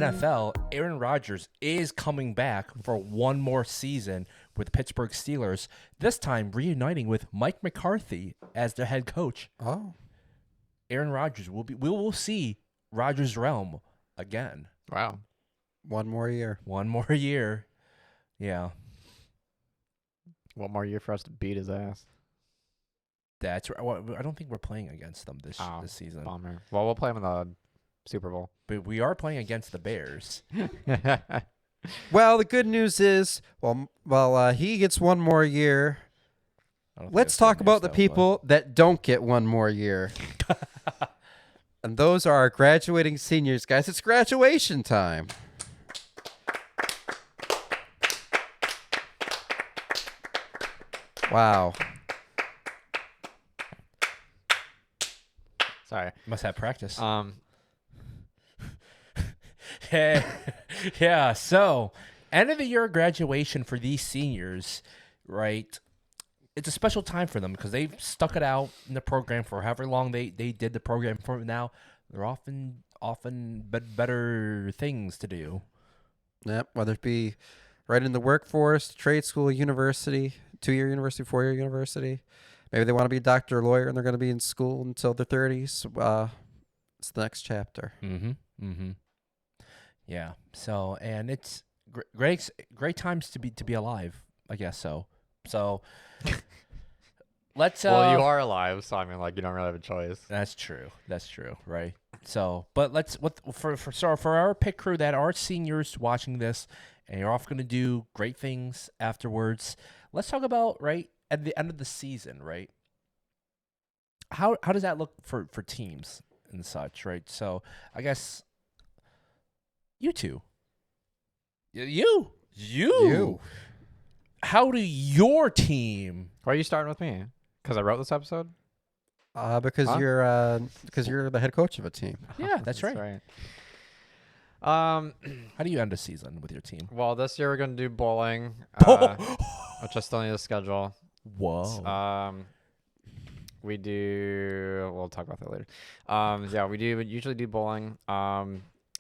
NFL, Aaron Rodgers is coming back for one more season with the Pittsburgh Steelers, this time reuniting with Mike McCarthy as their head coach. Oh. Aaron Rodgers we will see Rodgers' realm again. Wow. One more year. One more year. Yeah. One more year for us to beat his ass. That's right. Well, I don't think we're playing against them this season. Bummer. Well, we'll play him in the Super Bowl. But we are playing against the Bears. Well, the good news is, he gets one more year. Let's talk about the people that don't get one more year. And those are our graduating seniors, guys. It's graduation time. Wow. Sorry. Must have practice. Um, Yeah, so end of the year graduation for these seniors, right? It's a special time for them because they've stuck it out in the program for however long they did the program for now. They're often better things to do. Yep, whether it be right in the workforce, trade school, university, 2-year university, 4-year university. Maybe they want to be a doctor or lawyer and they're going to be in school until their 30s. It's the next chapter. Yeah. So, and it's great times to be alive, I guess so. So let's well, you are alive, so I mean, like, you don't really have a choice. That's true, right? So, but let's for our pit crew that are seniors watching this and you're off going to do great things afterwards. Let's talk about right at the end of the season, right? How does that look for teams and such, right? So, I guess you two. You. How do your team? Why are you starting with me? Because I wrote this episode? Because you're the head coach of a team. Yeah, that's right. right. How do you end a season with your team? Well, this year we're going to do bowling, which I still need to schedule. Whoa. We do. We'll talk about that later. Yeah, we usually do bowling.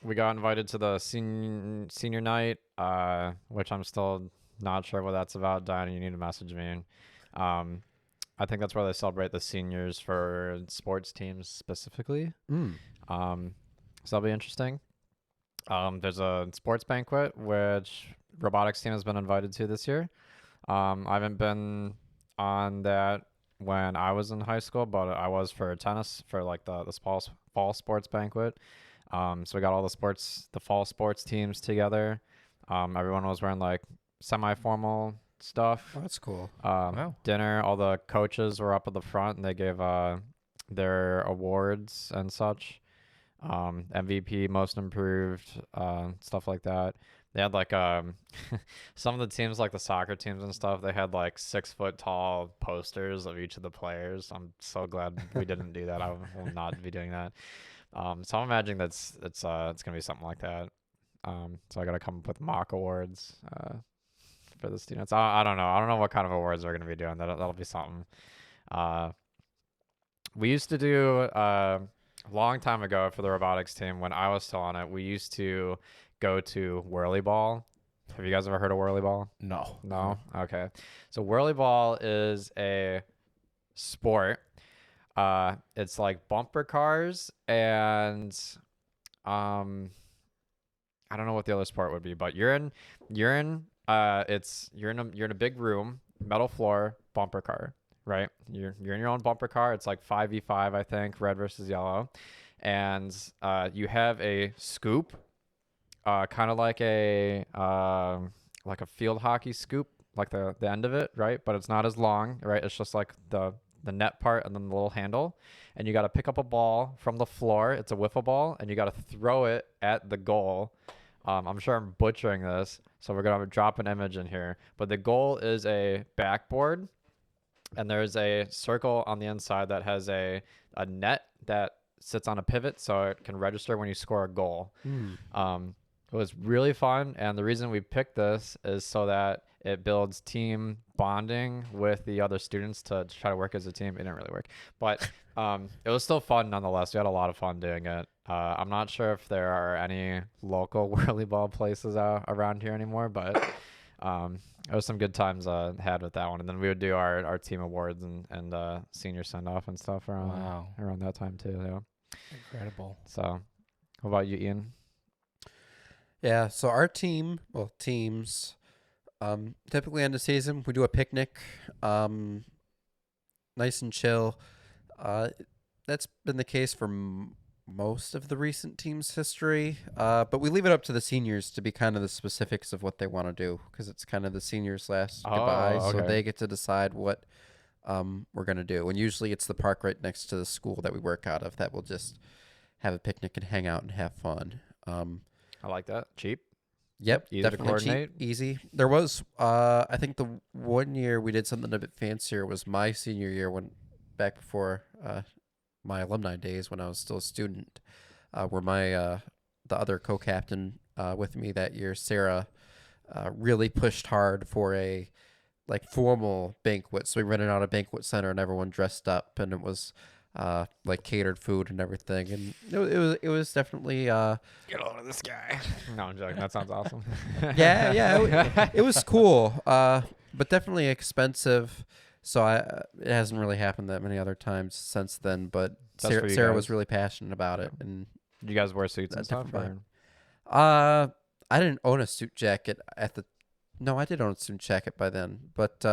We got invited to the senior night, which I'm still not sure what that's about. Diana, you need to message me. I think that's where they celebrate the seniors for sports teams specifically. So that'll be interesting. There's a sports banquet, which robotics team has been invited to this year. I haven't been on that when I was in high school, but I was for tennis for like the fall sports banquet. So we got all the fall sports teams together. Everyone was wearing like semi-formal stuff. Oh, that's cool. Wow. Dinner, all the coaches were up at the front and they gave their awards and such. MVP, most improved, stuff like that. They had like some of the teams, like the soccer teams and stuff, they had like 6-foot tall posters of each of the players. I'm so glad we didn't do that. I will not be doing that. So I'm imagining it's gonna be something like that. So I gotta come up with mock awards for the students. I don't know. I don't know what kind of awards they're gonna be doing. That'll be something. We used to do a long time ago for the robotics team when I was still on it. We used to go to Whirly Ball. Have you guys ever heard of Whirly Ball? No. Okay. So Whirly Ball is a sport. It's like bumper cars and I don't know what the other sport would be, but you're in a big room, metal floor, bumper car, right? You're in your own bumper car. It's like 5v5, I think, red versus yellow. And you have a scoop, kind of like a field hockey scoop, like the end of it, right? But it's not as long, right? It's just like the net part and then the little handle. And you got to pick up a ball from the floor. It's a wiffle ball, and you got to throw it at the goal. I'm sure I'm butchering this, so we're going to drop an image in here. But the goal is a backboard, and there's a circle on the inside that has a net that sits on a pivot so it can register when you score a goal. It was really fun, and the reason we picked this is so that it builds team bonding with the other students to try to work as a team. It didn't really work, but it was still fun nonetheless. We had a lot of fun doing it. I'm not sure if there are any local whirly ball places around here anymore, but it was some good times had with that one. And then we would do our team awards and senior send off and stuff around that time too. Yeah. Incredible. So, what about you, Ian? Yeah, so our teams, typically end of season, we do a picnic, nice and chill. That's been the case for most of the recent team's history, but we leave it up to the seniors to be kind of the specifics of what they want to do, because it's kind of the seniors' last goodbye, so okay. they get to decide what we're going to do. And usually it's the park right next to the school that we work out of that will just have a picnic and hang out and have fun. I like that. Cheap. Yep, Easy to definitely cheap, coordinate. easy. There was, I think the one year we did something a bit fancier was my senior year, when back before my alumni days when I was still a student, where my the other co-captain with me that year, Sarah, really pushed hard for a formal banquet. So we rented out a banquet center and everyone dressed up, and it was catered food and everything, and it was definitely Get a load of this guy. No, I'm joking. That sounds awesome. it was cool, but definitely expensive. So it hasn't really happened that many other times since then. But That's for you Sarah guys. was really passionate about it, and Did you guys wear suits and That's stuff? different Or? I didn't own a suit jacket at the. No, I did own a suit jacket by then, but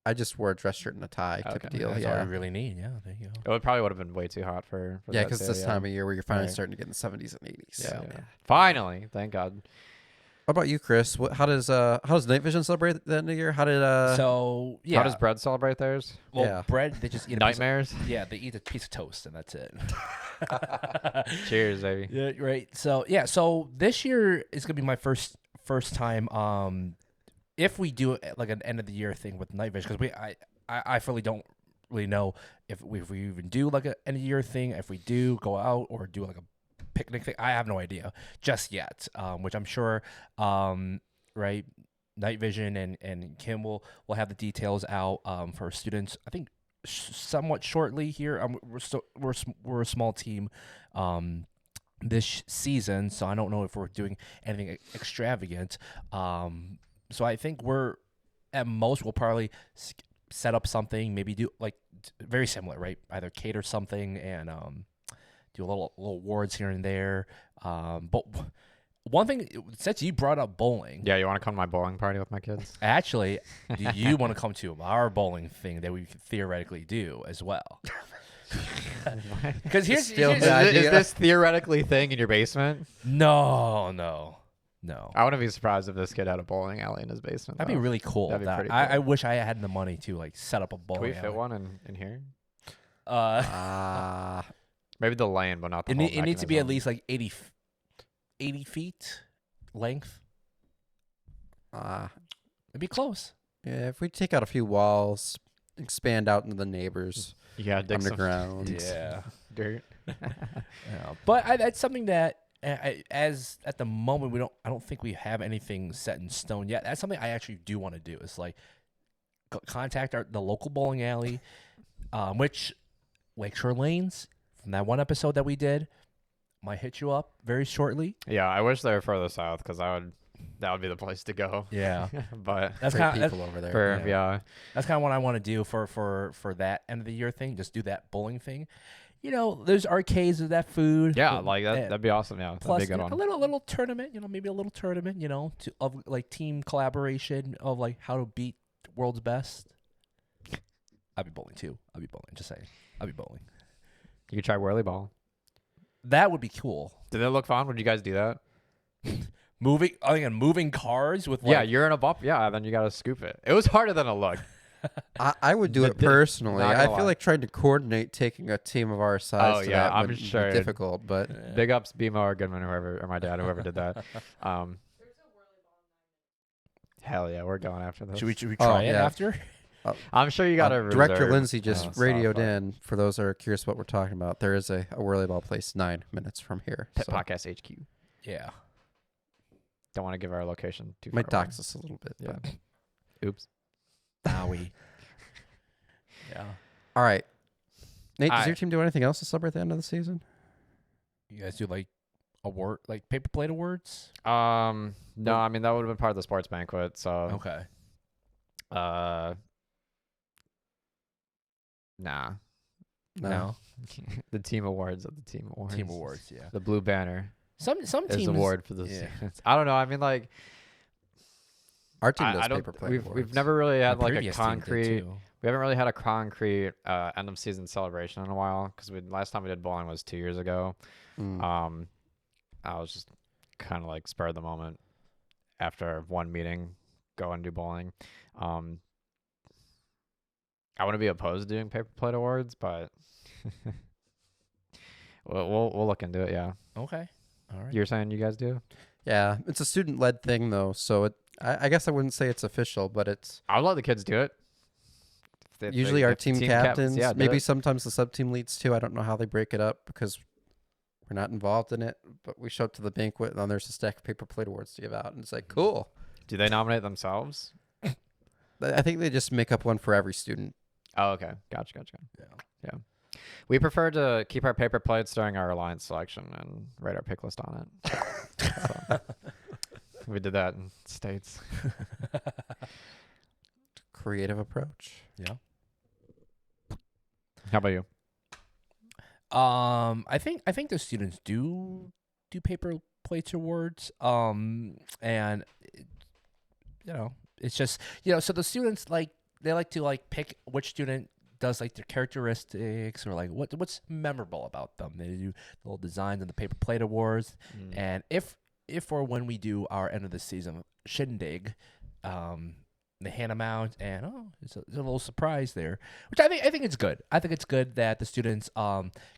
I just wore a dress shirt and a tie type of Okay. deal. That's Yeah, all we really need. Yeah, there you go. It probably would have been way too hot for yeah, that because too, this time of year where you're finally Right. starting to get in the 70s and 80s. Yeah, So. yeah. Finally, thank God. What about you, Chris? How does Night Vision celebrate the end of the year? How did So yeah, How does bread celebrate theirs? well, Yeah. bread they just eat Nightmares. Yeah, they eat a piece of toast and that's it. Cheers, baby. Yeah, right. So yeah, so this year is gonna be my first time. If we do like an end of the year thing with Night Vision, because I really don't really know if we even do like an end of the year thing. If we do go out or do like a picnic thing, I have no idea just yet. Which I'm sure, right. Night Vision and Kim will have the details out for students. I think somewhat shortly here. We're a small team this season, so I don't know if we're doing anything extravagant. So I think we're at most we'll probably set up something, maybe do like very similar, right? Either cater something and do a little awards here and there. But one thing, since you brought up bowling, Yeah, you want to come to my bowling party with my kids? actually, do you want to come to our bowling thing that we could theoretically do as well? Because here's Still Is, bad it, is idea. this theoretically thing in your basement? no. I wouldn't be surprised if this kid had a bowling alley in his basement. That'd be though. really cool. That'd be That- pretty I cool. wish I had the money to like set up a Can bowling we fit alley. one in here? uh, Maybe the lane, but not the whole It needs to be at mechanism. least like 80 feet length. It'd be close. yeah, if we take out a few walls, expand out into the neighbors Yeah, dig some underground. dirt. Yeah. But that's something that as at the moment I don't think we have anything set in stone yet. That's something I actually do want to do. Is like contact the local bowling alley, which Lakeshore Lanes from that one episode that we did might hit you up very shortly. Yeah, I wish they were further south because that would be the place to go. Yeah, But that's Great kind of people over there. for Yeah. yeah. that's kind of what I want to do for that end of the year thing. Just do that bowling thing. You know, there's arcades with that food. Yeah, but- like that. and That'd be awesome. Yeah, plus that'd be a good a one. little tournament. You know, maybe a little tournament. You know, of like team collaboration of like how to beat the world's best. I'll be bowling too. I'll be bowling. Just saying, I'll be bowling. You could try whirly ball. That would be cool. Did it look fun? Would you guys do that? Moving cars with like, Yeah, you're in a bump. Yeah, then you gotta scoop it. It was harder than it looked. I would do it personally. not I gonna feel lie. like trying to coordinate taking a team of our size Oh, to yeah, that I'm would be sure. difficult, but Big ups, BMO or Goodman, or my dad, whoever did that. Hell yeah, we're going after this. should we Oh, try it yeah. after? I'm sure you got a Director reserve. Lindsay just stuff, radioed but- in. For those that are curious what we're talking about, there is a whirly ball place 9 minutes from here. Pit so. Podcast HQ. Yeah. don't want to give our location too Might far away. dox us a little bit. Yeah. But. Oops. Owie. Yeah. All right. Nate, does Alright. your team do anything else to celebrate the end of the season? You guys do like award, like paper plate awards? No, I mean that would have been part of the sports banquet. So Okay. Nah. No. The team awards of the team awards. Team awards, yeah. The blue banner Some is teams award for the yeah. students. I don't know. I mean, like Our team does I don't. paper plate We've awards. never really the had like a previous team did concrete. too. We haven't really had a concrete end of season celebration in a while because last time we did bowling was 2 years ago. Mm. I was just kind of like spur of the moment after one meeting, go and do bowling. I wouldn't be opposed to doing paper plate awards, but we'll look into it. Yeah, Okay. All right. you're saying you guys do? Yeah, it's a student-led thing though, so I guess I wouldn't say it's official, but it's I'll let the kids do it. usually our if the team captains, captains, yeah, do maybe it. sometimes the sub-team leads too. I don't know how they break it up because we're not involved in it, but we show up to the banquet and then there's a stack of paper plate awards to give out, and it's like, cool. Do they nominate themselves? I think they just make up one for every student. Oh, okay. Gotcha. Yeah. We prefer to keep our paper plates during our alliance selection and write our pick list on it. So, we did that in States. Creative approach. Yeah. How about you? I think the students do paper plates awards. And it's just so the students they like to pick which student does like their characteristics or like what's memorable about them. They do the little designs and the paper plate awards. And if or when we do our end of the season shindig, they hand them out, and it's a little surprise there, which I think it's good. I think it's good that the students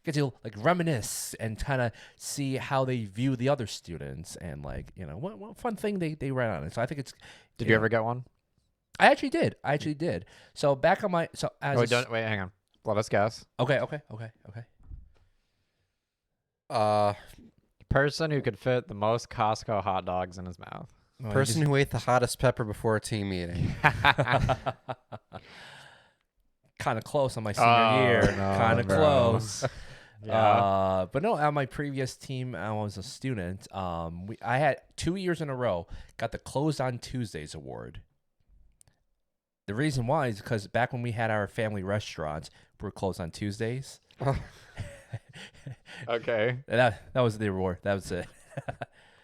get to reminisce and kind of see how they view the other students, and what fun thing they write on it. So I think it's. Did you ever get one? I actually did. So back on my Wait, hang on. Let us guess. Okay. Person who could fit the most Costco hot dogs in his mouth. Person who ate the hottest pepper before a team meeting. Kind of close on my senior year. no, Kind of bro. close. Yeah. But no, on my previous team, I was a student. I had 2 years in a row got the Closed on Tuesdays award. The reason why is because back when we had our family restaurants, we were closed on Tuesdays. Okay. That was the award. That was it.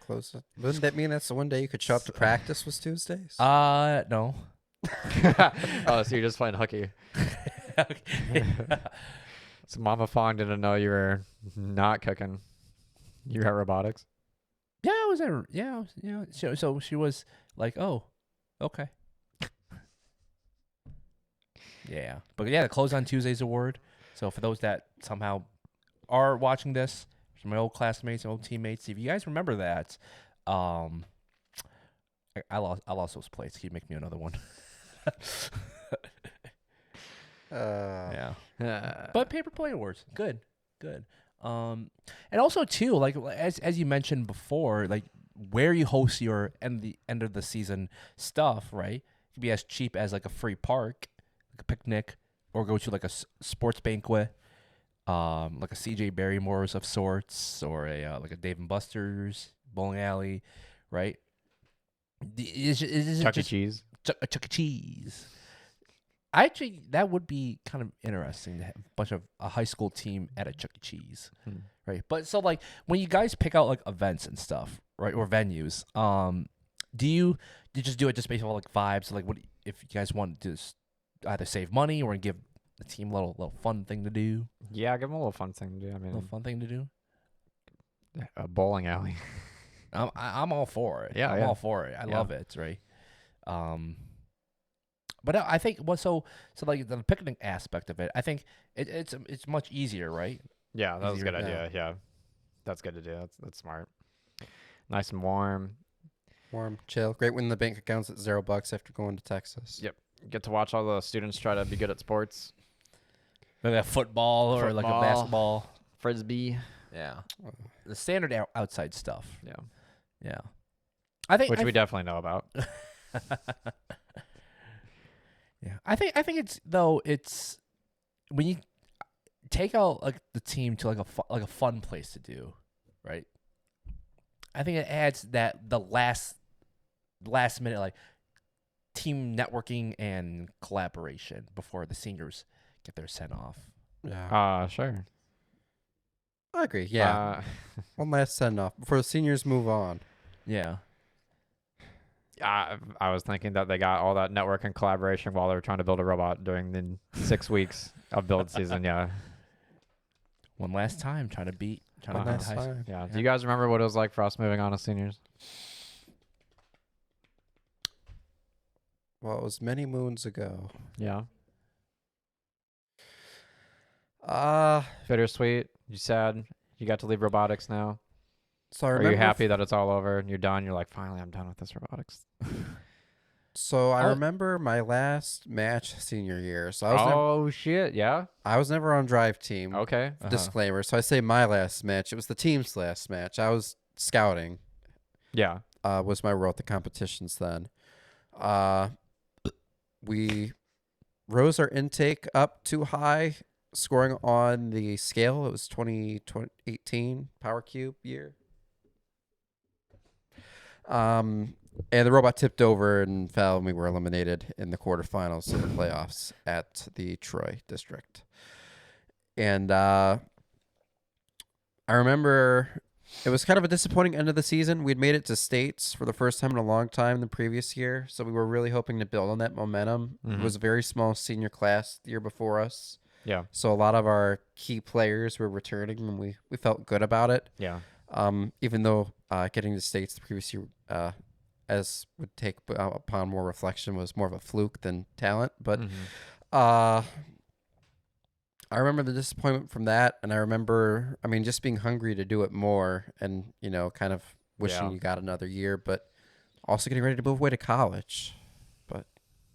Close. Wouldn't that mean that's the one day you could show up to practice was Tuesdays? No. Oh, so you're just playing hooky. So Mama Fong didn't know you were not cooking. You were at robotics. Yeah, I was there. Yeah, So she was like, "Oh, okay." Yeah, but yeah, the Close on Tuesdays award. So for those that somehow are watching this, for my old classmates and old teammates, if you guys remember that, I lost those plates. Can you make me another one? Yeah. But paper plate awards, good. And also too, like as you mentioned before, like where you host your end of the season stuff, right? It could be as cheap as like a free park, like a picnic, or go to like a sports banquet, like a CJ Barrymore's of sorts, or a like a Dave and Buster's bowling alley, right? Chuck E. Cheese. Chuck E. Cheese. Actually, that would be kind of interesting to have a bunch of a high school team at a Chuck E. Cheese, right? But so like when you guys pick out like events and stuff, right, or venues, do you just do it just based on like vibes? Like, what if you guys want to just either save money or give the team a little fun thing to do? Yeah, give them a little fun thing to do. I A little mean, fun thing to do. a bowling alley. I'm all for it. Yeah, I'm yeah. all for it. I Yeah. love it, right? But I think so like the picnic aspect of it, I think it's much easier, right? Yeah, that was a good Easier, idea. Yeah, that's good to do. That's smart. Nice and warm. Warm, chill. Great when the bank account's at $0 after going to Texas. Yep. Get to watch all the students try to be good at sports. Like a football or like a Football. basketball. Frisbee. Yeah. The standard outside stuff. Yeah. Yeah. which we definitely know about. Yeah, I think it's when you take out like the team to like a fun place to do, right? I think it adds that the last minute like team networking and collaboration before the seniors get their send off. Yeah. Sure. I agree. Yeah. One last send off before the seniors move on. Yeah. I was thinking that they got all that network and collaboration while they were trying to build a robot during the 6 weeks of build season. Yeah. One last time trying to beat last high school. time. Yeah. Do you guys remember what it was like for us moving on as seniors? Well, it was many moons ago. Yeah. Bittersweet. Bittersweet. You sad? You got to leave robotics now? So I Are remember you happy that it's all over and you're done? You're like, finally, I'm done with this robotics. So I remember my last match senior year. So I was Shit. Yeah. I was never on drive team. Okay. Disclaimer. So I say my last match. It was the team's last match. I was scouting. Yeah. Was my role at the competitions then. We rose our intake up too high, scoring on the scale. It was 2018 Power Cube year. And the robot tipped over and fell, and we were eliminated in the quarterfinals of the playoffs at the Troy district. And I remember it was kind of a disappointing end of the season. We'd made it to states for the first time in a long time the previous year, so we were really hoping to build on that momentum. It was a very small senior class the year before us. Yeah. So a lot of our key players were returning, and we felt good about it. Yeah. Even though getting to states the previous year, as would take upon more reflection, was more of a fluke than talent. But I remember the disappointment from that, and I remember, just being hungry to do it more, and kind of wishing you got another year, but also getting ready to move away to college. But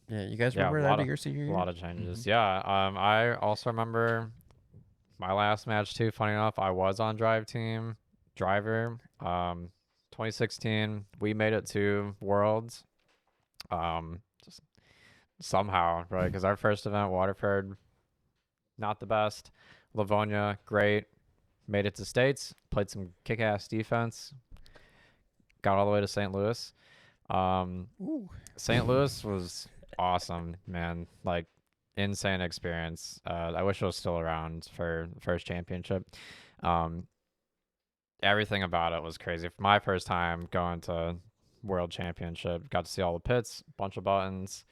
yeah, you guys remember that your senior year? A lot of changes. Yeah. I also remember my last match too. Funny enough, I was on driver. 2016, we made it to Worlds. Just somehow, right? Because our first event, Waterford, not the best. Livonia, great. Made it to states. Played some kick-ass defense. Got all the way to St. Louis. St. Louis was awesome, man. Like, insane experience. I wish it was still around for the first championship. Everything about it was crazy. For my first time going to World Championship, got to see all the pits, bunch of buttons,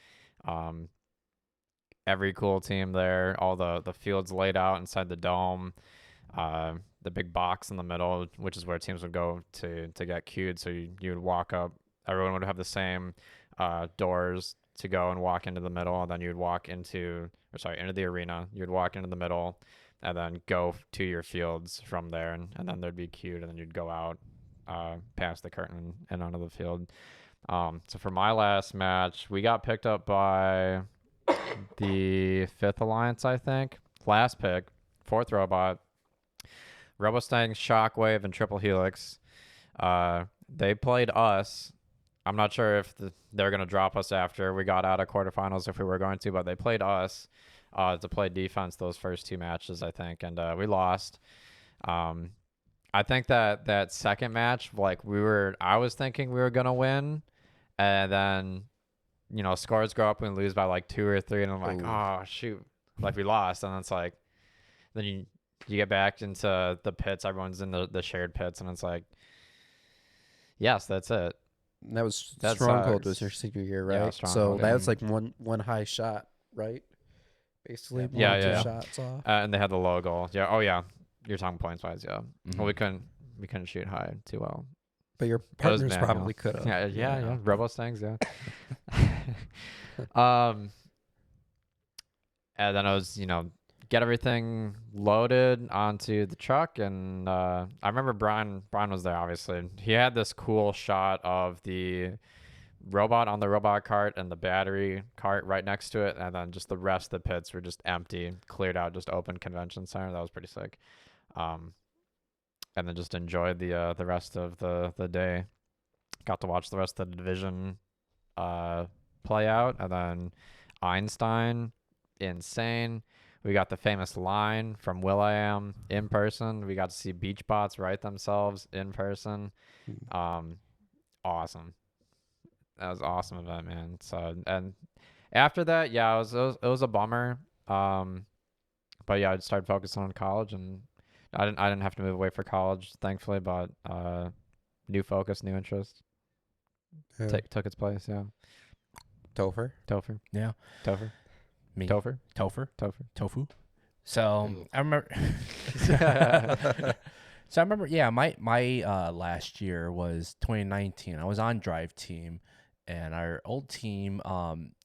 every cool team there, all the fields laid out inside the dome, the big box in the middle, which is where teams would go to get queued. So you would walk up, everyone would have the same doors to go and walk into the middle, and then you'd walk into the arena. You'd walk into the middle and then go to your fields from there, and then there'd be queued, and then you'd go out past the curtain and onto the field. So for my last match, we got picked up by the 5th Alliance, I think. Last pick, 4th robot. Robostang, Shockwave, and Triple Helix. They played us. I'm not sure if they're going to drop us after we got out of quarterfinals, if we were going to, but they played us to play defense those first 2 matches, I think, and we lost. I think that second match, I was thinking we were going to win, and then, scores go up and lose by 2 or 3, and I'm like, oh, shoot, we lost, and it's like, then you get back into the pits, everyone's in the shared pits, and it's like, yes, that's it. And that was Stronghold was your senior year, right? Yeah, so that was one high shot, right? Basically, yeah. shots off. And they had the logo. Yeah. Oh yeah. You're talking points wise. Yeah. Well, we couldn't shoot high too well. But your partners probably could have. Yeah. Robostangs, yeah. And then I was, get everything loaded onto the truck, and I remember Brian was there, obviously. He had this cool shot of the robot on the robot cart and the battery cart right next to it, and then just the rest of the pits were just empty, cleared out, just open convention center. That was pretty sick. And then just enjoyed the rest of the day. got to watch the rest of the division play out, and then Einstein, insane. We got the famous line from Will.i.am in person. We got to see Beach Bots write themselves in person. Awesome. That was an awesome event, man. So, and after that, yeah, it was a bummer. But yeah, I started focusing on college, and I didn't have to move away for college, thankfully. But new focus, new interest took its place. Yeah. Topher. Yeah. Topher. Me. Topher. Tofu. So I remember. Yeah, my last year was 2019. I was on drive team, and our old team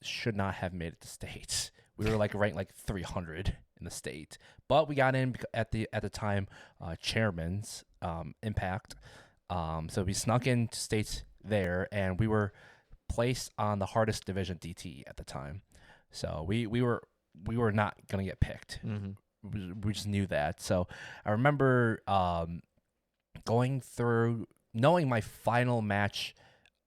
should not have made it to states. We were like ranked like 300 in the state, but we got in at the time chairman's impact. So we snuck into states there, and we were placed on the hardest division DT at the time. So we were not gonna get picked. We just knew that. So I remember going through, knowing my final match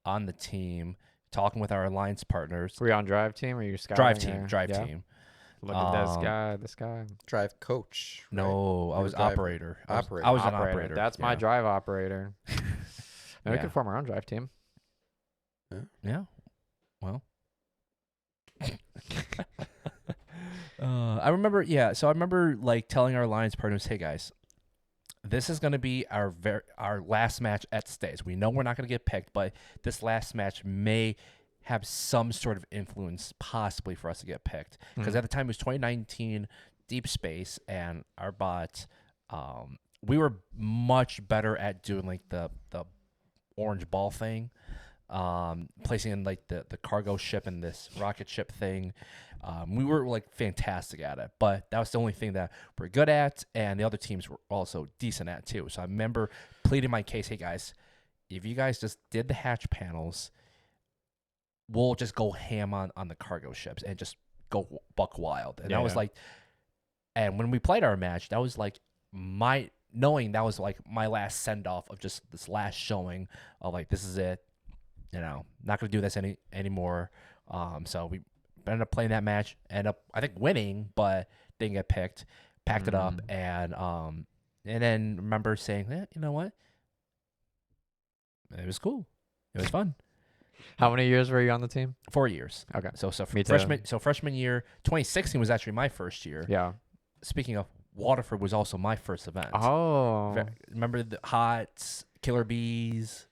on the team, talking with our alliance partners. Were you on drive team or you scouting? Drive team. Look at this guy. Drive coach. Right? No, I was operator. I was an operator. That's my drive operator. We Yeah. could form our own drive team. Yeah. Well. I remember, so I remember like telling our alliance partners, "Hey guys, this is going to be our last match at states. We know we're not going to get picked, but this last match may have some sort of influence possibly for us to get picked." Because at the time it was 2019 Deep Space, and our bot, we were much better at doing like the orange ball thing, placing in like the cargo ship and this rocket ship thing. We were like fantastic at it, but that was the only thing that we're good at, and the other teams were also decent at too. So I remember pleading my case, "Hey guys, if you guys just did the hatch panels, we'll just go ham on the cargo ships and just go buck wild." And that was like, and when we played our match, that was like knowing that was like my last send off of just this last showing of like, this is it, not gonna do this anymore. So we ended up playing that match, ended up I think winning, but didn't get picked. Packed it up, and then remember saying, you know what? It was cool. It was fun. How many years were you on the team? 4 years. Okay. So Me too. freshman year, 2016 was actually my first year. Yeah. Speaking of, Waterford was also my first event. Oh. Remember the Hots, Killer Bees?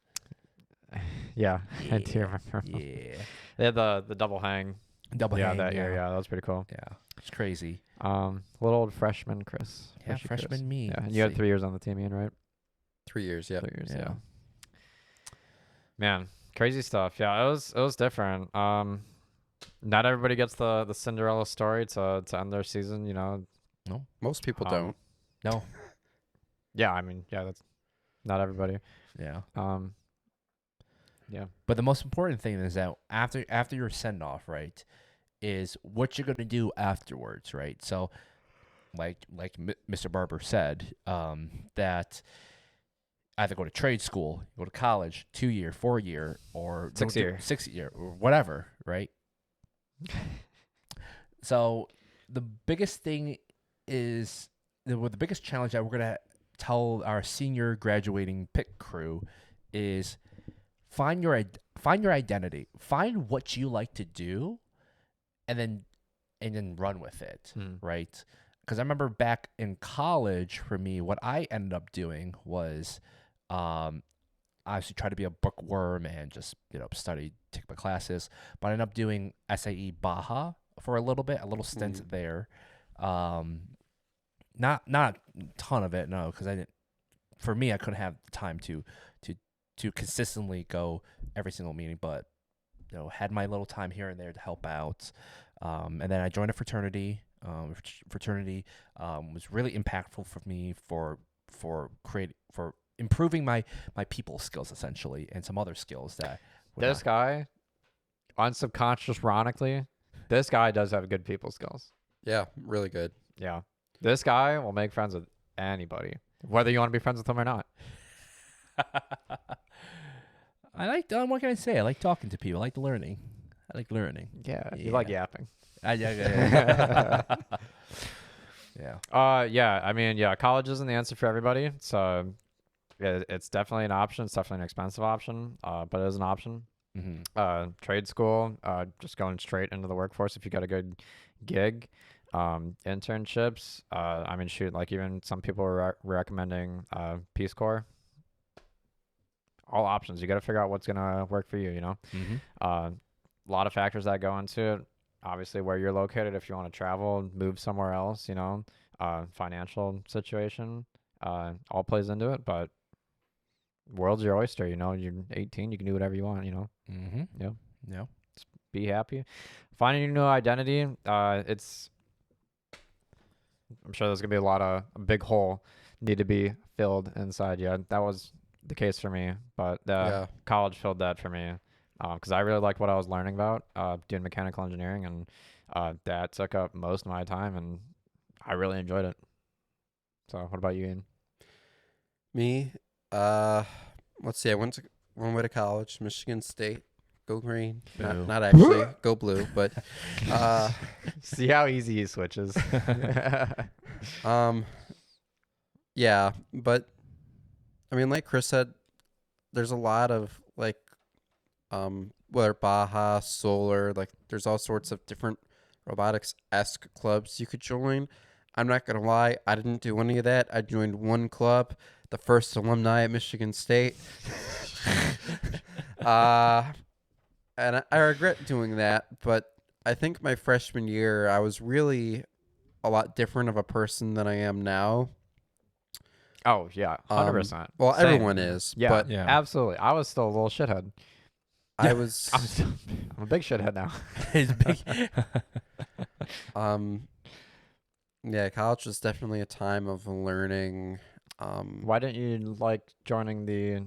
Yeah, I do remember. Yeah. They had the double hang. Double hang. That year. Yeah, that was pretty cool. Yeah. It's crazy. Little old freshman Chris. Yeah, freshman me. Yeah, and you had 3 years on the team, Ian, right? 3 years, yeah. 3 years, Yeah. Man, crazy stuff. Yeah, it was different. Not everybody gets the Cinderella story to end their season, No, most people don't. No. Yeah, I mean, that's not everybody. Yeah. Yeah. But the most important thing is that after your send off, right, is what you're gonna do afterwards, right? So, like Mr. Barber said, that either go to trade school, go to college, 2 year, 4 year, or 6 year, 6 year, or whatever, right? So the biggest thing is the biggest challenge that we're gonna tell our senior graduating pick crew is find your identity, find what you like to do, and then run with it, right? Because I remember back in college, for me, what I ended up doing was, obviously try to be a bookworm and just study, take my classes. But I ended up doing SAE Baja for a little bit, a little stint there. Not a ton of it, no, because I didn't. For me, I couldn't have the time to consistently go every single meeting, but had my little time here and there to help out. And then I joined a fraternity. Fraternity was really impactful for me for improving my people skills, essentially, and some other skills that this guy, unsubconscious ironically, this guy does have good people skills. Yeah, really good. Yeah, this guy will make friends with anybody, whether you want to be friends with him or not. what can I say? I like talking to people. I like learning. I like learning. Yeah, you like yapping. Yeah. Yeah. I mean, yeah, college isn't the answer for everybody. So it's definitely an option. It's definitely an expensive option, but it is an option. Trade school, just going straight into the workforce if you got a good gig. Internships. I mean, shoot, like even some people were recommending Peace Corps. All options. You got to figure out what's gonna work for you. You know, a lot of factors that go into it. Obviously, where you're located, if you want to travel, move somewhere else, you know, financial situation, all plays into it. But world's your oyster, you know. You're 18, you can do whatever you want, you know. Yeah. Yeah. Just be happy. Finding your new identity. It's. I'm sure there's gonna be a big hole need to be filled inside you. That was the case for me, but college filled that for me. Because I really liked what I was learning about doing mechanical engineering, and that took up most of my time, and I really enjoyed it. So, what about you, Ian? Me, let's see. I went to one way to college, Michigan State. Go green. Not actually go blue, but see how easy he switches. Yeah, but I mean, like Chris said, there's a lot of like whether Baja, Solar, like there's all sorts of different robotics-esque clubs you could join. I'm not going to lie, I didn't do any of that. I joined one club, the first alumni at Michigan State. And I regret doing that, but I think my freshman year, I was really a lot different of a person than I am now. Oh, yeah, 100%. Well, Same. everyone is. Yeah, but absolutely. I was still a little shithead. I was... I'm a big shithead now. He's big. Yeah, college was definitely a time of learning. Why didn't you like joining the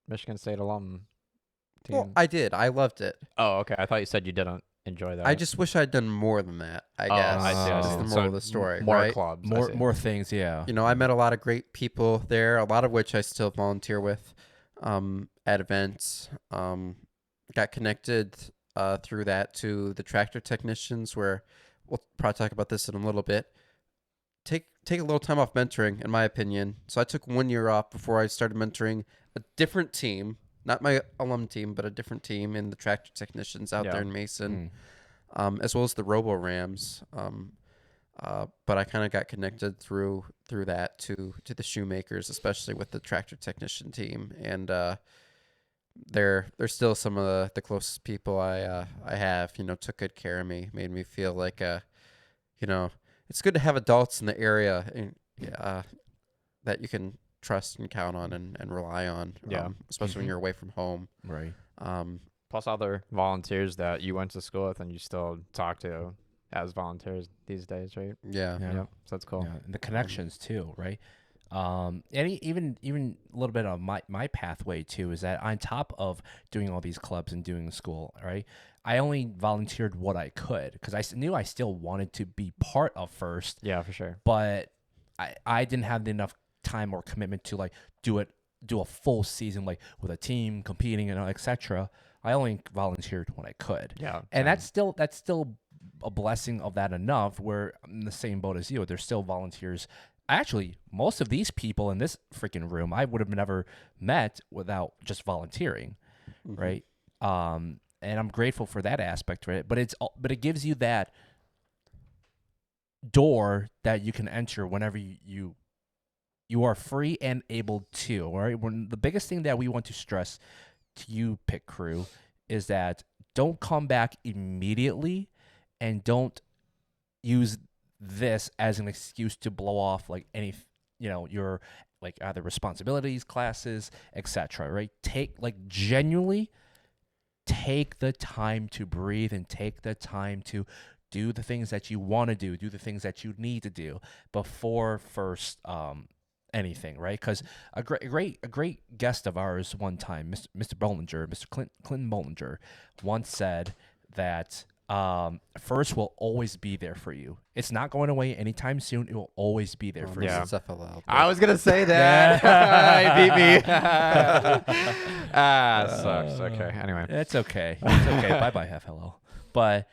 Michigan State alum team? Well, I did. I loved it. Oh, okay. I thought you said you didn't enjoy that. I just wish I'd done more than that, I guess. I see. That's the moral of the story, More right? clubs. More things, yeah. You know, I met a lot of great people there, a lot of which I still volunteer with at events. Got connected through that to the tractor technicians, where we'll probably talk about this in a little bit. Take a little time off mentoring, in my opinion. So I took 1 year off before I started mentoring a different team, not my alum team, but a different team in the tractor technicians out there in Mason, as well as the Robo Rams. But I kind of got connected through that to the shoemakers, especially with the tractor technician team, and they're still some of the closest people I have. You know, took good care of me, made me feel like you know, it's good to have adults in the area that you can trust and count on and rely on. Especially when you're away from home. Right. Plus other volunteers that you went to school with and you still talk to as volunteers these days, right? Yeah. So that's cool. Yeah, and the connections too, right? And even a little bit of my pathway too is that on top of doing all these clubs and doing school, right? I only volunteered what I could because I knew I still wanted to be part of FIRST. Yeah, for sure. But I didn't have enough time or commitment to like do a full season like with a team competing and etc. I only volunteered when I could. Yeah, and that's still a blessing of that enough. Where I'm in the same boat as you. There's still volunteers. Actually, most of these people in this freaking room, I would have never met without just volunteering, right? And I'm grateful for that aspect, right? But it gives you that door that you can enter whenever you are free and able to. All right. When the biggest thing that we want to stress to you, Pit Crew, is that don't come back immediately, and don't use this as an excuse to blow off like any, your like either responsibilities, classes, etc. Right? Genuinely take the time to breathe and take the time to do the things that you want to do the things that you need to do before FIRST anything, right? Because a great guest of ours one time, Mr. Bollinger, Mr. Clinton Bollinger, once said that First will always be there for you. It's not going away anytime soon. It will always be there for this you. is FLL. I was gonna say that. He beat me. Sucks. Okay. Anyway. It's okay. It's okay. Bye-bye, hello. But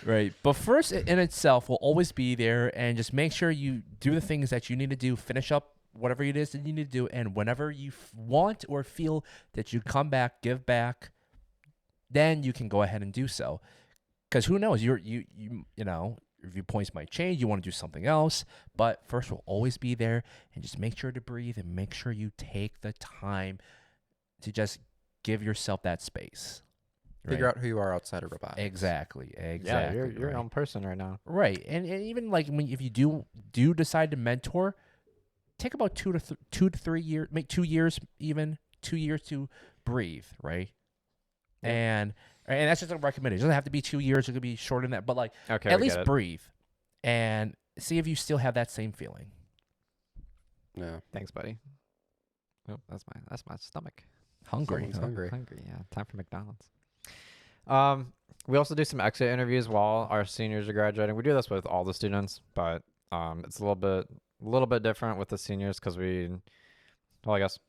right. But first in itself will always be there, and just make sure you do the things that you need to do, finish up whatever it is that you need to do, and whenever you want or feel that you come back, give back, then you can go ahead and do so. Because who knows, you know, your viewpoints might change. You want to do something else, but first will always be there, and just make sure to breathe and make sure you take the time to just give yourself that space. Figure out who you are outside of robotics. Exactly. Yeah, you're your own person right now. Right, and even like if you do decide to mentor, take about 2 to 3 years, make 2 years, even 2 years to breathe. Right. And that's just a recommendation. It doesn't have to be 2 years. It could be shorter than that. But like, Okay, at least breathe and see if you still have that same feeling. Yeah. Thanks, buddy. Oh, that's my stomach. Hungry. Someone's Hungry. Yeah. Time for McDonald's. We also do some exit interviews while our seniors are graduating. We do this with all the students, but it's a little bit different with the seniors because I guess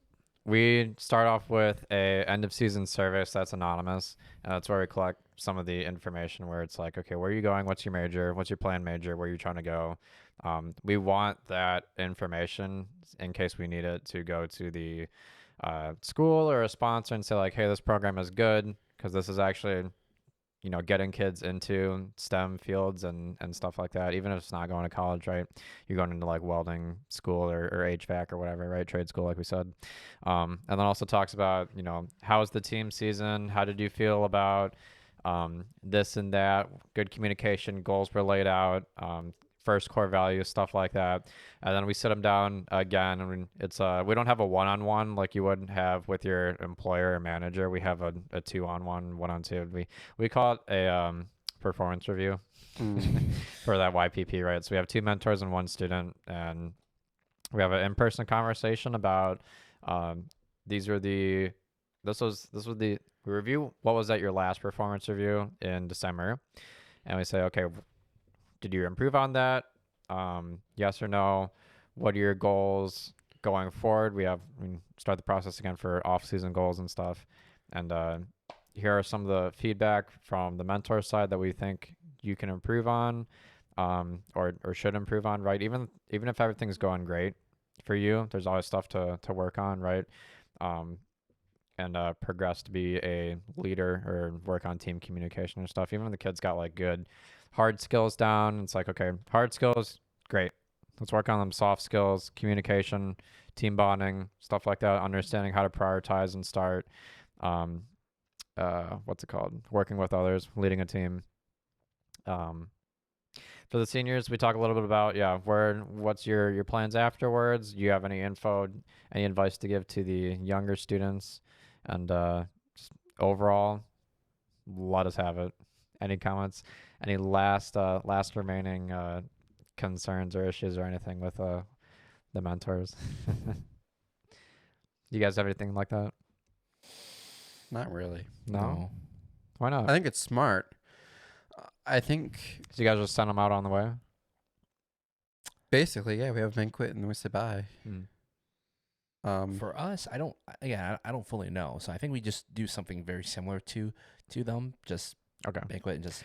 we start off with a end of season service that's anonymous. That's where we collect some of the information where it's like, okay, where are you going? What's your major? What's your planned major? Where are you trying to go? We want that information in case we need it to go to the school or a sponsor and say like, hey, this program is good because this is actually, you know, getting kids into STEM fields and stuff like that. Even if it's not going to college, right? You're going into like welding school or HVAC or whatever, right? Trade school, like we said. And then also talks about, you know, how's the team season? How did you feel about this and that? Good communication, goals were laid out, first core values, stuff like that. And then we sit them down again. And it's we don't have a one-on-one like you would have with your employer or manager. We have a two-on-one, one-on-two. We call it a performance review for that YPP, right? So we have 2 mentors and 1 student, and we have an in-person conversation about we review what was at your last performance review in December, and we say, okay, did you improve on that? Yes or no? What are your goals going forward? We start the process again for off-season goals and stuff. And here are some of the feedback from the mentor side that we think you can improve on, or should improve on, right? Even if everything's going great for you, there's always stuff to work on, right? And progress to be a leader or work on team communication and stuff. Even if the kids got like good hard skills down, it's like, okay, hard skills, great. Let's work on them soft skills, communication, team bonding, stuff like that, understanding how to prioritize and start, what's it called? Working with others, leading a team. For the seniors, we talk a little bit about, what's your plans afterwards? Do you have any info, any advice to give to the younger students? And just overall, let us have it. Any comments? Any last remaining concerns or issues or anything with the mentors? You guys have anything like that? Not really. No. Why not? I think it's smart. I think So you guys just send them out on the way? basically, yeah, we have a banquet and then we say bye. For us, I don't fully know. So I think we just do something very similar to them. Just Okay. banquet and just.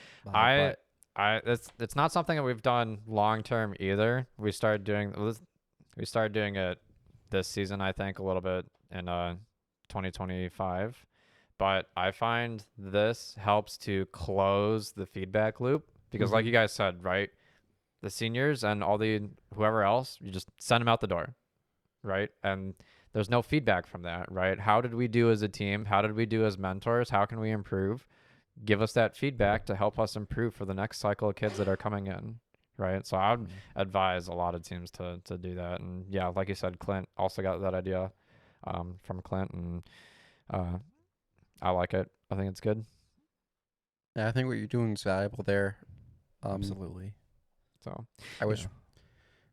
It's not something that we've done long term either. We started doing it this season, I think, a little bit in 2025. But I find this helps to close the feedback loop because, like you guys said, right, the seniors and all whoever else, you just send them out the door, right? And there's no feedback from that, right? How did we do as a team? How did we do as mentors? How can we improve? Give us that feedback to help us improve for the next cycle of kids that are coming in, right? So I would advise a lot of teams to do that. And yeah, like you said, Clint also got that idea from Clint, and I like it. I think it's good. Yeah, I think what you're doing is valuable there. Absolutely. So I wish.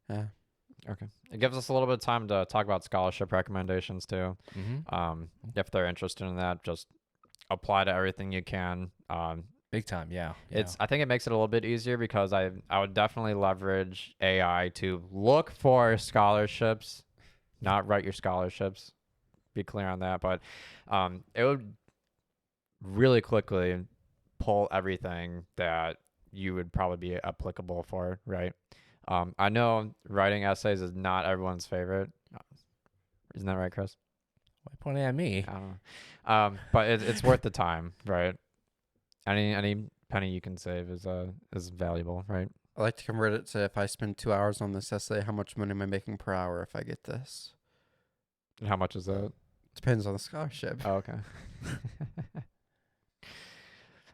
Yeah. Okay. It gives us a little bit of time to talk about scholarship recommendations too. Mm-hmm. If they're interested in that, just apply to everything you can. Big time, yeah. I think it makes it a little bit easier because I would definitely leverage AI to look for scholarships, not write your scholarships. Be clear on that, but it would really quickly pull everything that you would probably be applicable for, right? I know writing essays is not everyone's favorite. Isn't that right, Chris? Why pointing at me? I don't know. But it's worth the time, right? Any penny you can save is valuable, right? I like to convert it to if I spend 2 hours on this essay, how much money am I making per hour if I get this? And how much is that? Depends on the scholarship. Oh, okay.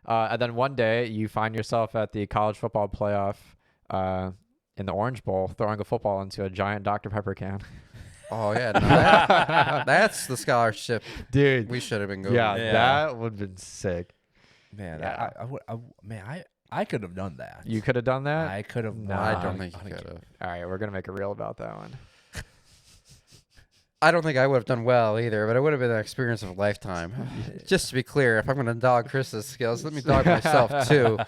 And then one day you find yourself at the college football playoff in the Orange Bowl throwing a football into a giant Dr. Pepper can. Oh, yeah. No, that's the scholarship Dude. we should have been going. Yeah, Yeah. that would have been sick. Man, Yeah. I could have done that. You could have done that? I could have. No, I don't think you could have. All right, we're going to make a reel about that one. I don't think I would have done well either, but it would have been an experience of a lifetime. Just to be clear, if I'm going to dog Chris's skills, let me dog myself too.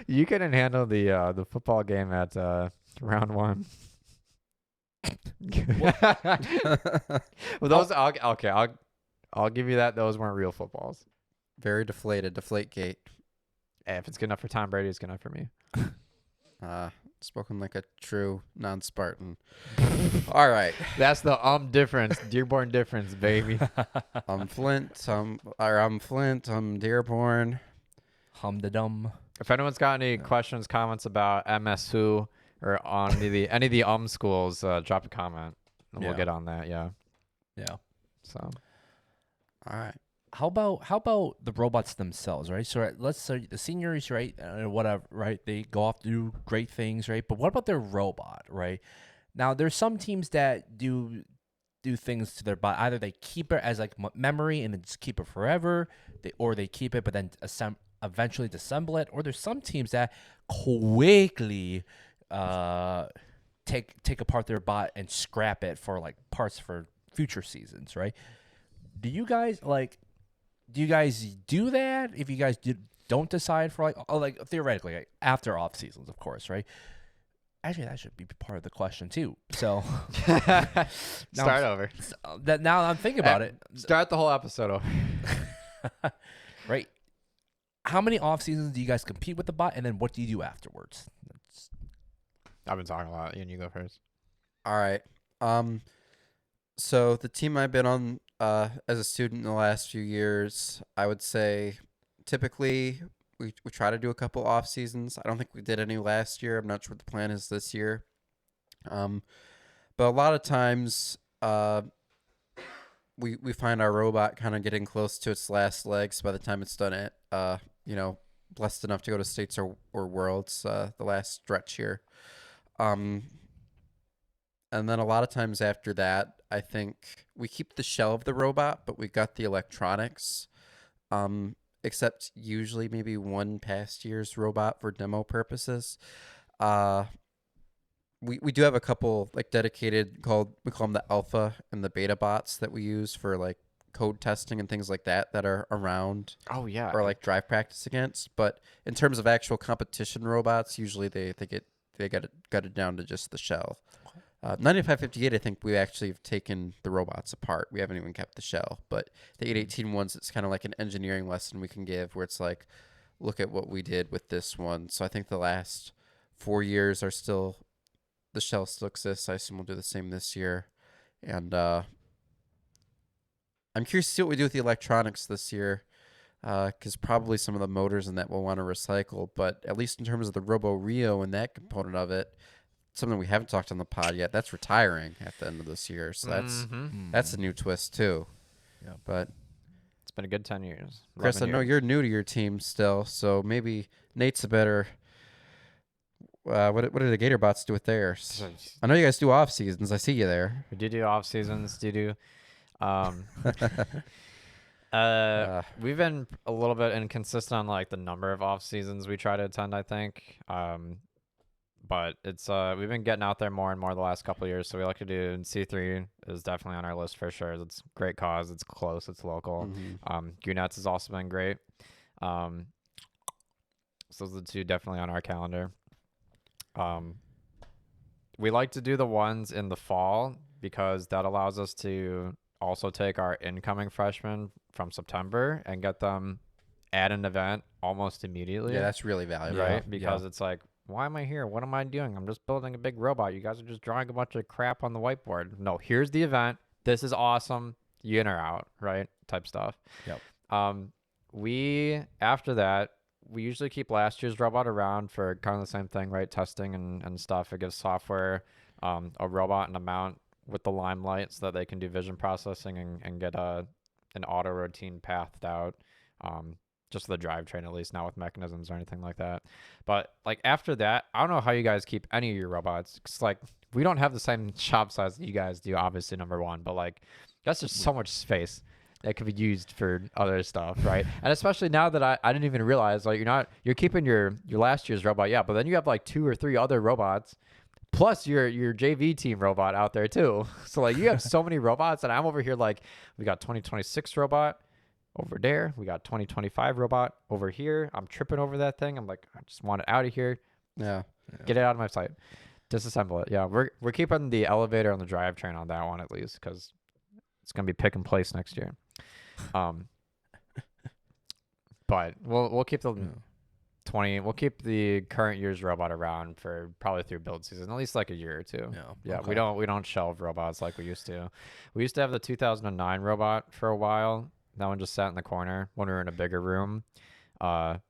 You couldn't handle the football game at round 1. Well, those I'll give you that. Those weren't real footballs. Very deflated, Deflategate. Hey, if it's good enough for Tom Brady, it's good enough for me. Spoken like a true non-Spartan. All right. That's the difference, Dearborn difference, baby. I'm Flint. I'm Flint. I'm Dearborn. Hum da dum. If anyone's got any questions, comments about MSU or on any of the schools, drop a comment and we'll Yeah. get on that. Yeah. Yeah. So All right. How about the robots themselves, right? So let's say the seniors, right, whatever, right? They go off to do great things, right? But what about their robot, right? Now, there's some teams that do things to their bot. Either they keep it as like memory and then just keep it forever, or they keep it but then eventually disassemble it. Or there's some teams that quickly take apart their bot and scrap it for like parts for future seasons, right? Do you guys do that? If you guys don't decide for like theoretically like after off seasons, of course, right? Actually, that should be part of the question too. So start over. Now I'm thinking about it. Start the whole episode over. Right. How many off seasons do you guys compete with the bot, and then what do you do afterwards? I've been talking a lot. You go first. All right. So the team I've been on as a student in the last few years, I would say typically we try to do a couple off seasons. I don't think we did any last year. I'm not sure what the plan is this year. But a lot of times we find our robot kind of getting close to its last legs by the time it's done it. Blessed enough to go to states or worlds the last stretch here. And then a lot of times after that, I think we keep the shell of the robot, but we got the electronics. Except usually maybe one past year's robot for demo purposes. We do have a couple like dedicated we call them the alpha and the beta bots that we use for like code testing and things like that are around. Oh yeah. Or like drive practice against. But in terms of actual competition robots, usually they got it down to just the shell. 9558, I think we actually have taken the robots apart. We haven't even kept the shell. But the 818 ones, it's kind of like an engineering lesson we can give where it's like, look at what we did with this one. So I think the last 4 years are still, the shell still exists. I assume we'll do the same this year. And I'm curious to see what we do with the electronics this year. Because probably some of the motors in that we'll want to recycle. But at least in terms of the Robo Rio and that component of it, something we haven't talked on the pod yet, that's retiring at the end of this year. So that's a new twist too. Yeah. But it's been a good 10 years. Chris, I know you're new to your team still, so maybe Nate's a better. What do the Gator bots do with theirs? I know you guys do off seasons. I see you there. We do off seasons. We've been a little bit inconsistent on like the number of off seasons we try to attend, I think. But it's we've been getting out there more and more the last couple of years, so we like to do. And C3 is definitely on our list for sure. It's a great cause. It's close. It's local. Goonets has also been great. So those are the two definitely on our calendar. We like to do the ones in the fall because that allows us to also take our incoming freshmen from September and get them at an event almost immediately. Yeah, that's really valuable. Right? Because it's like, why am I here? What am I doing? I'm just building a big robot. You guys are just drawing a bunch of crap on the whiteboard. No, here's the event. This is awesome. You in or out, right? Type stuff. Yep. We, after that, we usually keep last year's robot around for kind of the same thing, right? Testing and stuff. It gives software, a robot and a mount with the limelight so that they can do vision processing and get an auto routine pathed out. Just the drivetrain, at least, not with mechanisms or anything like that. But like after that, I don't know how you guys keep any of your robots. Cause like we don't have the same shop size that you guys do, obviously, number one. But like that's just so much space that could be used for other stuff, right? And especially now that I didn't even realize, like you're keeping your last year's robot, yeah, but then you have like 2 or 3 other robots plus your JV team robot out there too. So like you have so many robots, and I'm over here like we got 2026 robot over there, we got 2025 robot over here. I'm tripping over that thing. I'm like, I just want it out of here. Yeah. Get it out of my sight. Disassemble it. Yeah, we're keeping the elevator and the drivetrain on that one at least because it's gonna be pick and place next year. But we'll keep the 20. We'll keep the current year's robot around for probably through build season, at least like a year or two. Yeah. Okay. We don't shelve robots like we used to. We used to have the 2009 robot for a while. That one just sat in the corner when we were in a bigger room. That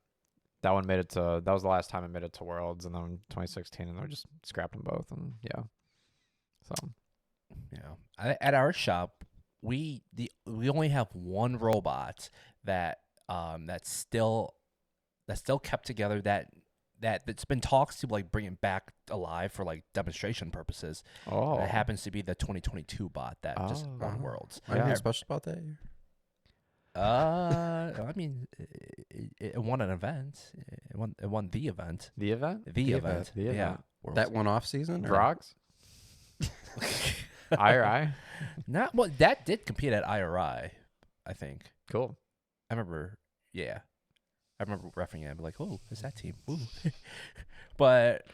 one made it to. That was the last time it made it to Worlds, and then 2016, and we just scrapped them both. And yeah, so at our shop, we only have one robot that's still kept together that's been talks to like bring it back alive for like demonstration purposes. Oh, it happens to be the 2022 bot that just won Worlds. Anything special about that year? I mean, it won an event. It won the event. The event? The event. The Yeah. event. That one off season? Drogs? IRI? Not well. That did compete at IRI, I think. Cool. I remember. Yeah, I remember refereeing it. I'd be like, "Oh, it's that team." Ooh. but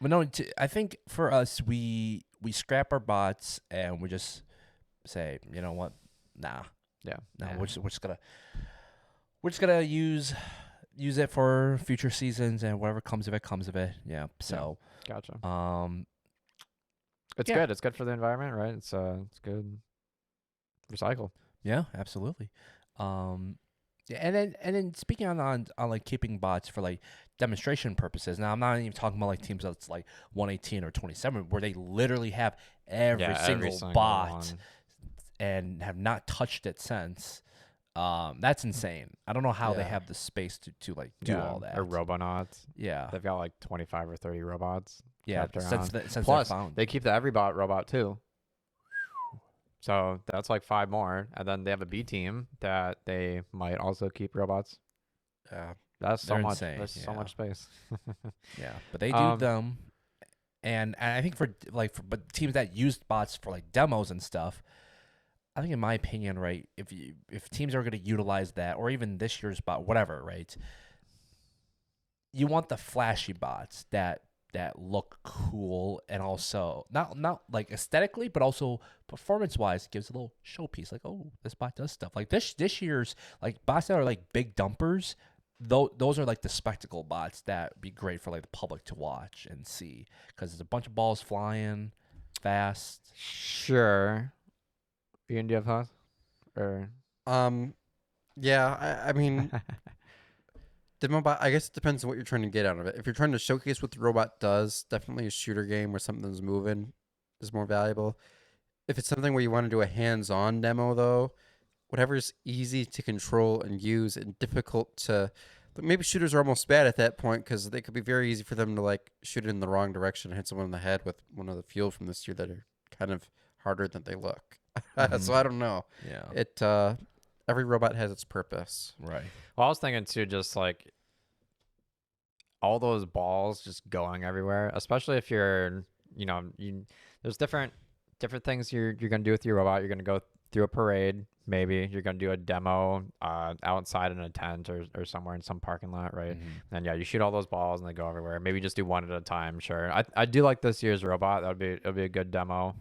no. I think for us, we scrap our bots and we just say, you know what? Nah. Yeah. No, we're just gonna use it for future seasons and whatever comes of it comes of it. Yeah. So. Yeah. Gotcha. It's good. It's good for the environment, right? It's good. Recycle. Yeah, absolutely. And then speaking on like keeping bots for like demonstration purposes. Now I'm not even talking about like teams that's like 118 or 27 where they literally have every single bot one. And have not touched it since. That's insane. I don't know how they have the space to like do all that. Or Robonauts. Yeah. They've got like 25 or 30 robots. Yeah, since Plus, they're found. they keep the Everybot robot too. So that's like 5 more. And then they have a B team that they might also keep robots. That's so much. Insane. There's so much space. Yeah, but they do them. And I think for teams that use bots for like demos and stuff, I think in my opinion, right, if teams are going to utilize that or even this year's bot, whatever, right, you want the flashy bots that look cool and also not like aesthetically, but also performance-wise, gives a little showpiece. Like, oh, this bot does stuff. Like this year's like bots that are like big dumpers, those are like the spectacle bots that be great for like the public to watch and see because there's a bunch of balls flying fast. Sure. Ian, do you have thoughts? Or yeah, I mean, I guess it depends on what you're trying to get out of it. If you're trying to showcase what the robot does, definitely a shooter game where something's moving is more valuable. If it's something where you want to do a hands-on demo, though, whatever's easy to control and use and difficult to... But maybe shooters are almost bad at that point because they could be very easy for them to like shoot it in the wrong direction and hit someone in the head with one of the fuel from this year that are kind of harder than they look. So I don't know. Yeah. It every robot has its purpose. Right. Well, I was thinking too, just like all those balls just going everywhere, especially if you're, there's different things you're gonna do with your robot. You're gonna go through a parade, maybe you're gonna do a demo outside in a tent or somewhere in some parking lot, right? Mm-hmm. And yeah, you shoot all those balls and they go everywhere. Maybe just do one at a time. Sure, I do like this year's robot. It'll be a good demo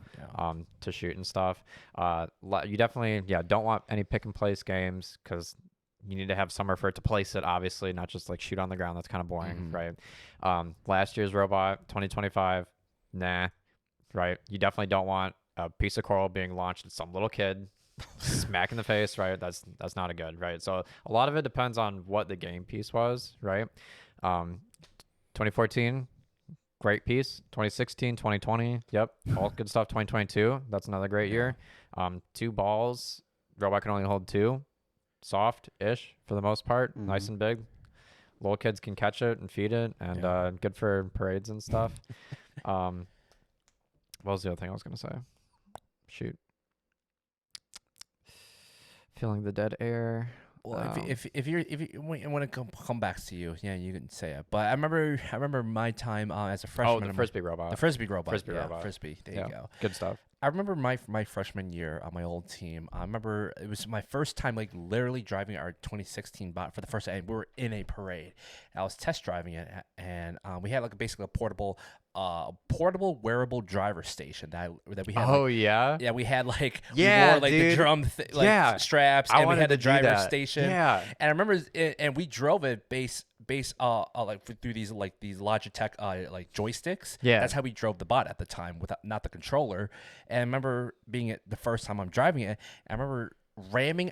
to shoot and stuff. You definitely don't want any pick and place games because you need to have somewhere for it to place it, obviously, not just like shoot on the ground. That's kind of boring, right? Last year's robot, 2025, nah, right? You definitely don't want a piece of coral being launched at some little kid, smack in the face, right? That's not a good, right? So a lot of it depends on what the game piece was, right? 2014, great piece. 2016, 2020, yep, all good stuff. 2022, that's another great year. 2 balls, robot can only hold 2. Soft-ish for the most part, nice and big. Little kids can catch it and feed it, and good for parades and stuff. What was the other thing I was gonna say? Shoot, feeling the dead air. Well, if you when it come back to you, yeah, you can say it. But I remember my time as a freshman. Oh, the frisbee robot. The frisbee robot. Frisbee robot. Frisbee. There you go. Good stuff. I remember my freshman year on my old team. I remember it was my first time like literally driving our 2016 bot for the first time. We were in a parade. I was test driving it, and we had like basically a portable wearable driver station that we had. Oh, like, yeah? Yeah, we had like Yeah, we wore like dude. the drum straps, and we had the driver station. Yeah. And I remember, and we drove it like through these Logitech like joysticks. Yeah. That's how we drove the bot at the time, without not the controller. And I remember being it the first time I'm driving it. I remember ramming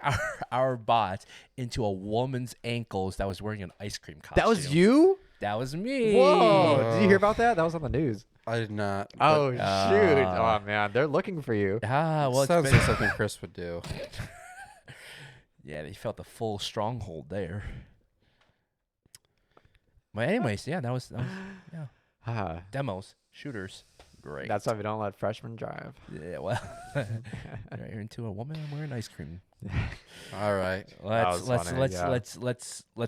our bot into a woman's ankles that was wearing an ice cream costume. That was you? That was me. Whoa. Did you hear about that? That was on the news. I did not. Oh, shoot. Oh, man. They're looking for you. Well, sounds like something Chris would do. Yeah, they felt the full stronghold there. But anyways, yeah, that was demos, shooters, great. That's why we don't let freshmen drive. Yeah, well, right into a woman and wearing ice cream. All right, let's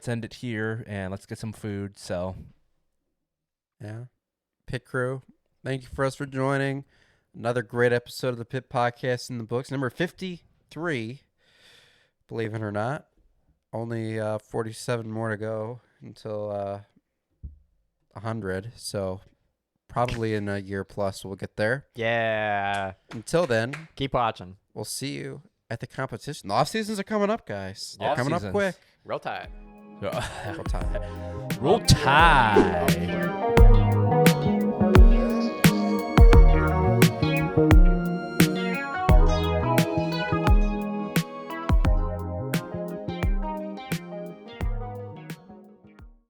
end it here and let's get some food. So, yeah, Pit Crew, thank you for joining. Another great episode of the Pit Podcast in the books, number 53. Believe it or not, only 47 more to go until 100. So probably in a year plus we'll get there. Yeah. Until then, keep watching. We'll see you at the competition. The off seasons are coming up, guys. They're coming up quick. Real tight. Real time. Roll Tide.